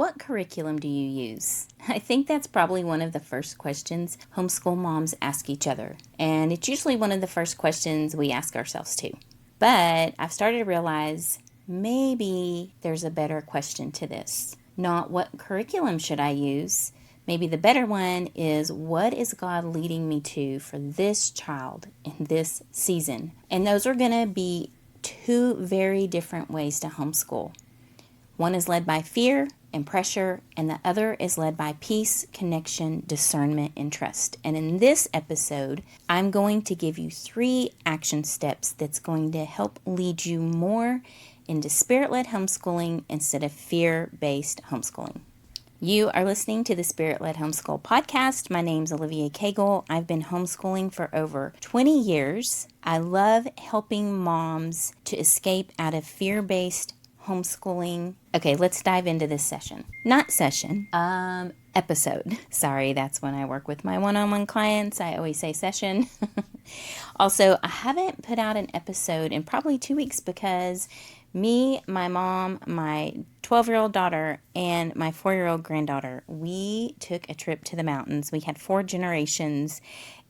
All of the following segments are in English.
What curriculum do you use? I think that's probably one of the first questions homeschool moms ask each other. And it's usually one of the first questions we ask ourselves too. But I've started to realize maybe there's a better question to this. Not what curriculum should I use? Maybe the better one is, what is God leading me to for this child in this season? And those are going to be two very different ways to homeschool. One is led by fear and pressure, and the other is led by peace, connection, discernment, and trust. And in this episode, I'm going to give you 3 action steps that's going to help lead you more into Spirit Led Homeschooling instead of fear-based homeschooling. You are listening to the Spirit Led Homeschool Podcast. My name's Olivia Cagle. I've been homeschooling for over 20 years. I love helping moms to escape out of fear-based homeschooling. Okay, let's dive into this episode. Sorry, that's when I work with my one-on-one clients. I always say session. Also, I haven't put out an episode in probably 2 weeks because me, my mom, my 12-year-old daughter, and my 4-year-old granddaughter, we took a trip to the mountains. We had 4 generations.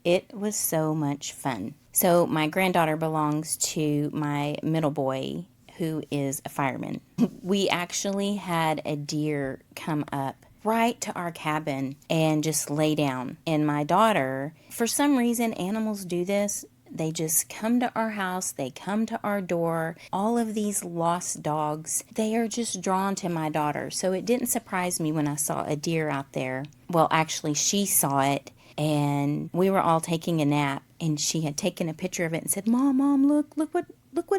It was so much fun. So my granddaughter belongs to my middle boy, who is a fireman. We actually had a deer come up right to our cabin and just lay down. And my daughter, for some reason, animals do this. They just come to our house. They come to our door. All of these lost dogs, they are just drawn to my daughter. So it didn't surprise me when I saw a deer out there. Well, actually, she saw it. And we were all taking a nap. And she had taken a picture of it and said, Mom, look what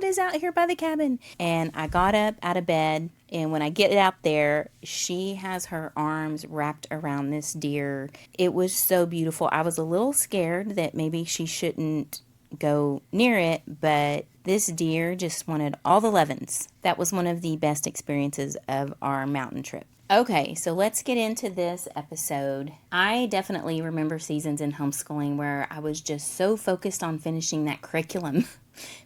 is out here by the cabin. And I got up out of bed. And when I get out there, she has her arms wrapped around this deer. It was so beautiful. I was a little scared that maybe she shouldn't go near it, but this deer just wanted all the lovin's. That was one of the best experiences of our mountain trip. Okay, so let's get into this episode. I definitely remember seasons in homeschooling where I was just so focused on finishing that curriculum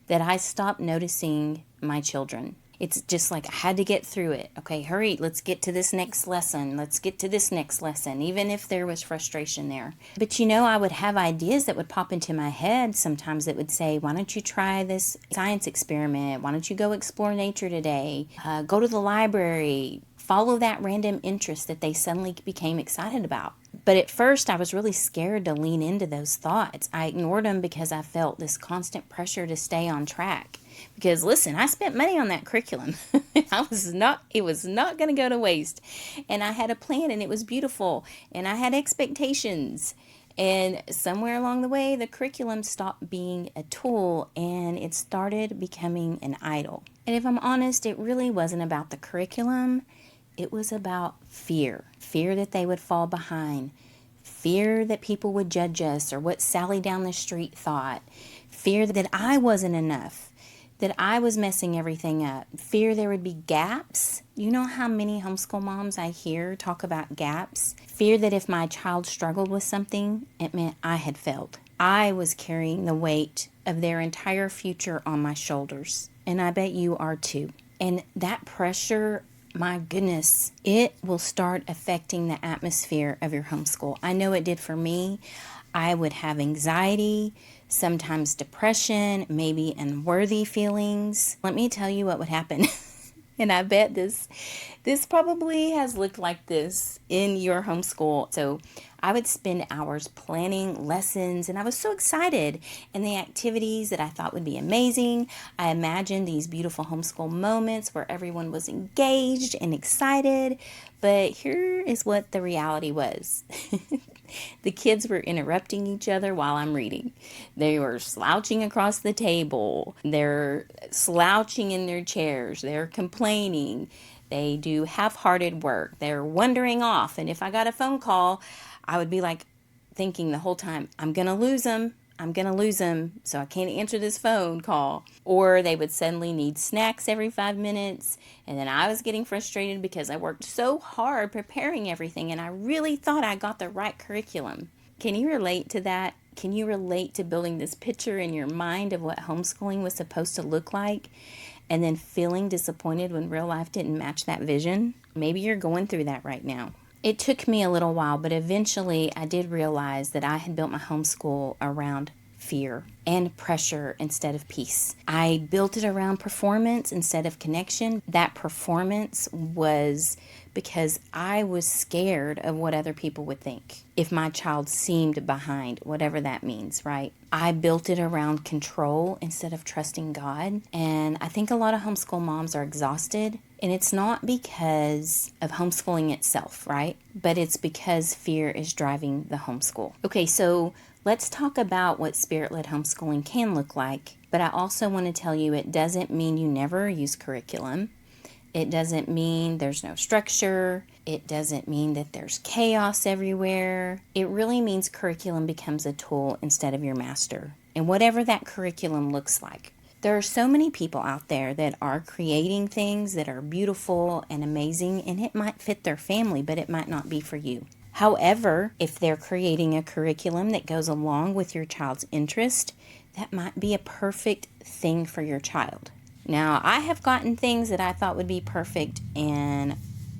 that I stopped noticing my children. It's just like I had to get through it. Okay, hurry, let's get to this next lesson. Let's get to this next lesson, even if there was frustration there. But I would have ideas that would pop into my head sometimes that would say, why don't you try this science experiment? Why don't you go explore nature today? Go to the library. Follow that random interest that they suddenly became excited about. But at first, I was really scared to lean into those thoughts. I ignored them because I felt this constant pressure to stay on track. Because listen, I spent money on that curriculum. It was not going to go to waste. And I had a plan and it was beautiful. And I had expectations. And somewhere along the way, the curriculum stopped being a tool and it started becoming an idol. And if I'm honest, it really wasn't about the curriculum. It was about fear. Fear that they would fall behind. Fear that people would judge us or what Sally down the street thought. Fear that I wasn't enough. That I was messing everything up. Fear there would be gaps. You know how many homeschool moms I hear talk about gaps? Fear that if my child struggled with something, it meant I had failed. I was carrying the weight of their entire future on my shoulders. And I bet you are too. And that pressure, my goodness, it will start affecting the atmosphere of your homeschool. I know it did for me. I would have anxiety, sometimes depression, maybe unworthy feelings. Let me tell you what would happen. And I bet this probably has looked like this in your homeschool. So I would spend hours planning lessons and I was so excited. And the activities that I thought would be amazing. I imagined these beautiful homeschool moments where everyone was engaged and excited. But here is what the reality was. The kids were interrupting each other while I'm reading. They were slouching across the table. They're slouching in their chairs. They're complaining. They do half-hearted work. They're wandering off. And if I got a phone call, I would be like thinking the whole time, I'm going to lose them. So I can't answer this phone call. Or they would suddenly need snacks every 5 minutes. And then I was getting frustrated because I worked so hard preparing everything and I really thought I got the right curriculum. Can you relate to that? Can you relate to building this picture in your mind of what homeschooling was supposed to look like? and then feeling disappointed when real life didn't match that vision. Maybe you're going through that right now. It took me a little while, but eventually I did realize that I had built my homeschool around fear and pressure instead of peace. I built it around performance instead of connection. That performance was because I was scared of what other people would think if my child seemed behind, whatever that means, right? I built it around control instead of trusting God. And I think a lot of homeschool moms are exhausted. And it's not because of homeschooling itself, right? But it's because fear is driving the homeschool. Okay, so let's talk about what Spirit-Led Homeschooling can look like. But I also want to tell you it doesn't mean you never use curriculum. It doesn't mean there's no structure. It doesn't mean that there's chaos everywhere. It really means curriculum becomes a tool instead of your master. And whatever that curriculum looks like. There are so many people out there that are creating things that are beautiful and amazing, and it might fit their family, but it might not be for you. However, if they're creating a curriculum that goes along with your child's interest, that might be a perfect thing for your child. Now, I have gotten things that I thought would be perfect, and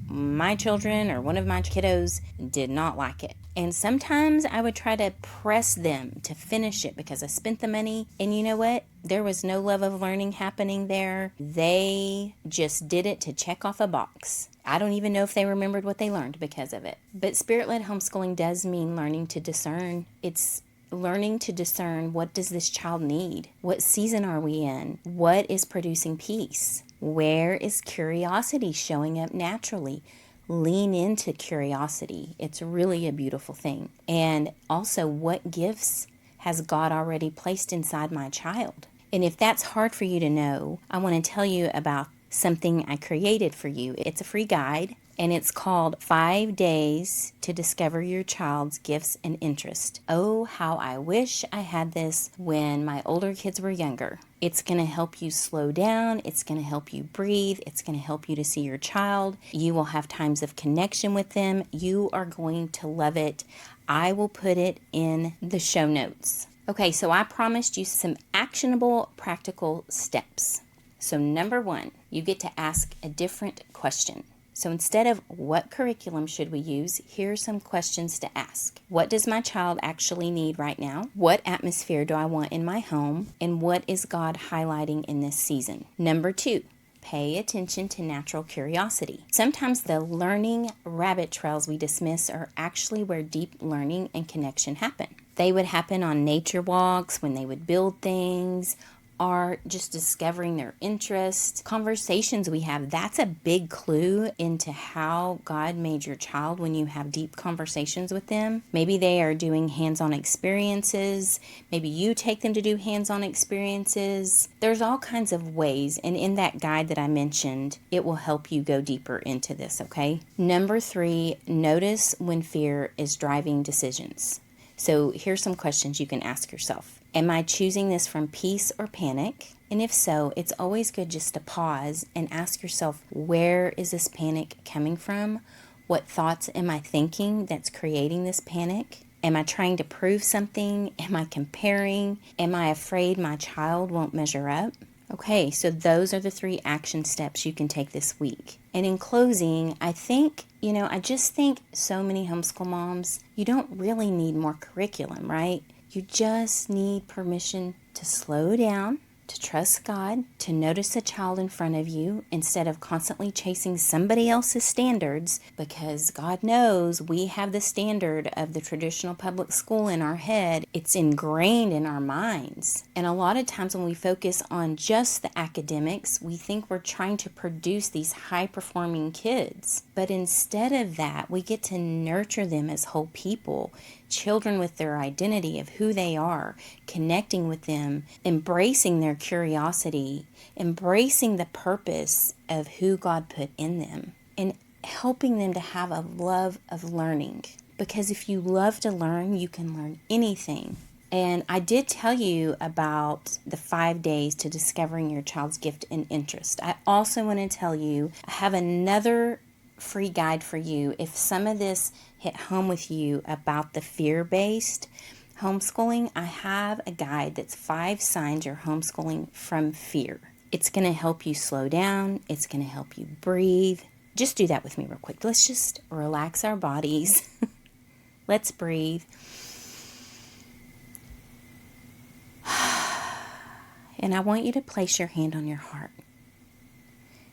my children or one of my kiddos did not like it. And sometimes I would try to press them to finish it because I spent the money. And you know what? There was no love of learning happening there. They just did it to check off a box. I don't even know if they remembered what they learned because of it. But Spirit-Led Homeschooling does mean learning to discern. It's learning to discern, what does this child need? What season are we in? What is producing peace? Where is curiosity showing up naturally? Lean into curiosity. It's really a beautiful thing. And also, what gifts has God already placed inside my child? And if that's hard for you to know, I want to tell you about something I created for you. It's a free guide, and it's called 5 Days to Discover Your Child's Gifts and Interests. Oh, how I wish I had this when my older kids were younger. It's going to help you slow down. It's going to help you breathe. It's going to help you to see your child. You will have times of connection with them. You are going to love it. I will put it in the show notes. Okay, so I promised you some actionable, practical steps. So number 1, you get to ask a different question. So instead of what curriculum should we use, here are some questions to ask. What does my child actually need right now? What atmosphere do I want in my home? And what is God highlighting in this season? Number 2, pay attention to natural curiosity. Sometimes the learning rabbit trails we dismiss are actually where deep learning and connection happen. They would happen on nature walks, when they would build things, are just discovering their interests. Conversations we have, that's a big clue into how God made your child when you have deep conversations with them. Maybe they are doing hands-on experiences. Maybe you take them to do hands-on experiences. There's all kinds of ways, and in that guide that I mentioned, it will help you go deeper into this, okay? Number 3, notice when fear is driving decisions. So here's some questions you can ask yourself. Am I choosing this from peace or panic? And if so, it's always good just to pause and ask yourself, where is this panic coming from? What thoughts am I thinking that's creating this panic? Am I trying to prove something? Am I comparing? Am I afraid my child won't measure up? Okay, so those are the 3 action steps you can take this week. And in closing, I just think so many homeschool moms, you don't really need more curriculum, right? You just need permission to slow down, to trust God, to notice the child in front of you instead of constantly chasing somebody else's standards, because God knows we have the standard of the traditional public school in our head. It's ingrained in our minds. And a lot of times when we focus on just the academics, we think we're trying to produce these high-performing kids. But instead of that, we get to nurture them as whole people, children with their identity of who they are, connecting with them, embracing their curiosity, embracing the purpose of who God put in them, and helping them to have a love of learning. Because if you love to learn, you can learn anything. And I did tell you about the 5 days to discovering your child's gift and interest. I also want to tell you, I have another free guide for you if some of this hit home with you about the fear-based homeschooling. I have a guide that's 5 signs you're homeschooling from fear. It's going to help you slow down. It's going to help you breathe. Just do that with me real quick. Let's just relax our bodies. Let's breathe. And I want you to place your hand on your heart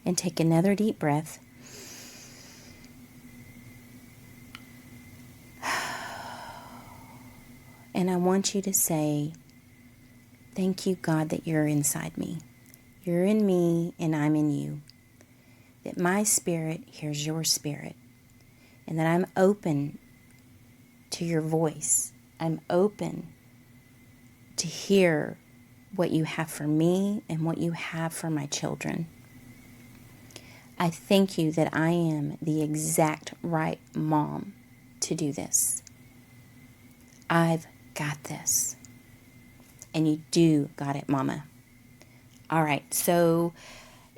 and take another deep breath. And I want you to say, thank you, God, that you're inside me. You're in me and I'm in you. That my spirit hears your spirit. And that I'm open to your voice. I'm open to hear what you have for me and what you have for my children. I thank you that I am the exact right mom to do this. I've got this. And you do got it, Mama. All right, so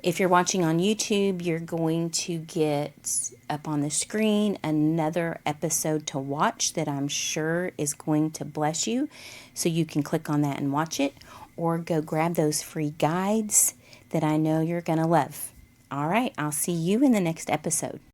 if you're watching on YouTube, you're going to get up on the screen another episode to watch that I'm sure is going to bless you. So you can click on that and watch it, or go grab those free guides that I know you're going to love. All right, I'll see you in the next episode.